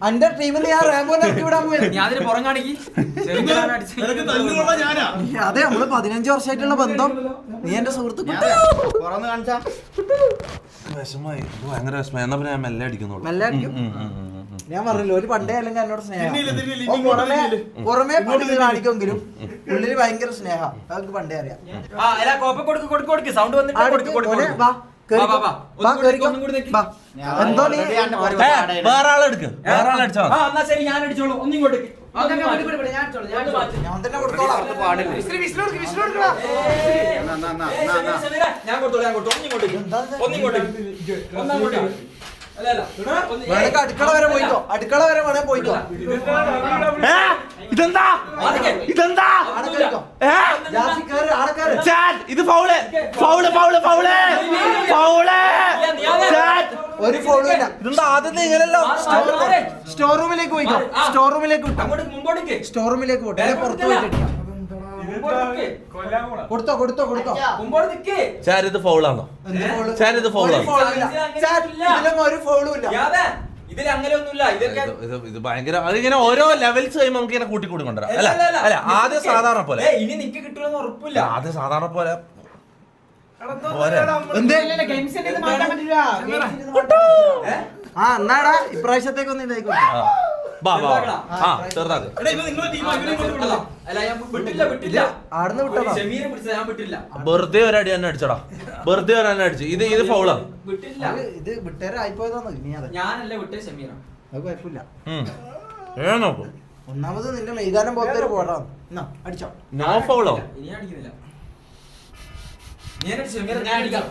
അന്റെ ടീമിൽ ഞാൻ റാംബോനെ ഇറക്കി വിടാൻ പോയി. അതെ, നമ്മള് 15 വർഷമായിട്ടുള്ള ബന്ധം. നീ എന്റെ സുഹൃത്ത്. വിഷമായി, ഭയങ്കര വിഷമായി. എന്നാ പിന്നെ ഞാൻ മെല്ലെ അടിക്കുന്നുള്ളൂ. മെല്ലെ അടിക്കും. ഞാൻ പറഞ്ഞില്ല, ഒരു പണ്ടേ അല്ലെങ്കിൽ എന്നോട് സ്നേഹം. പുറമേ പണ്ട് കാണിക്കുമെങ്കിലും ഉള്ളില് ഭയങ്കര സ്നേഹം. അതൊക്കെ പണ്ടേ അറിയാം. എന്തോ നീ വേറെ ആളെടുക്ക്, വേറെ ആളടിച്ചോ. ഞാൻ അടിച്ചോളൂ. ഒന്നിങ്ങോട്ട് ഞാൻ തന്നെ കൊടുത്തോളാം. ഞാൻ കൊടുത്തോളാം. ഒന്നിങ്ങോട്ട് അടുക്കള വരെ പോയിക്കോ, അടുക്കള വരെ വേണേ പോയിക്കോ. ഇതെന്താ ഇതെന്താ ഇത്? Foul foul foul foul foul. ഒരു ഫൗളും ഇല്ല. ഇതെന്താ ആദ്യത്തെ ഇങ്ങനെയല്ലോ? സ്റ്റോർ റൂമിലേക്ക് പോയിക്കോ. സ്റ്റോർ റൂമിലേക്ക് വിട്ടോ. സ്റ്റോർ റൂമിലേക്ക് പോട്ടെ. പുറത്ത് പോയിട്ട് കൊടുത്തോ കൊടുത്തോ കൊടുത്തോ. ഇത് ഫൗളാണോ? ഇത് ഫൗളാണ്. ഒരു ഫൗളും ഇല്ല. ഇത് ഭയങ്കര അതിങ്ങനെ ഓരോ ലെവൽസ് കഴിയുമ്പോൾ നമുക്ക് ഇങ്ങനെ കൂട്ടി കൂട്ടി കൊണ്ടുവരാം. അല്ല അല്ല, ആദ്യം സാധാരണ പോലെ. ഇനി നിക്ക് കിട്ടുമെന്ന് ഉറപ്പില്ല. ആദ്യം സാധാരണ പോലെ എന്നാടാ ഇപ്രാവശ്യത്തേക്കൊന്നും ഇതായിക്കോട്ടെ. വെറുതെ ഒരടി തന്നെ അടിച്ചടാ, വെറുതെ ഒരടി അടിച്ചു. ഇത് ഫൗളാ. ഇത് വിട്ടേരായിപ്പോയതാന്ന്. ഞാനല്ല വിട്ടേ, ഷമീറ. അത് കുഴപ്പമില്ല. നോക്കൂ, ഒന്നാമത് നിന്റെ മെയ്താനം പോലത്തെ പോടാ. അടിച്ചോ. നോ ഫൗളോ? ഇനി അടിക്കുന്നില്ല. ഞാൻ അടിക്കാം.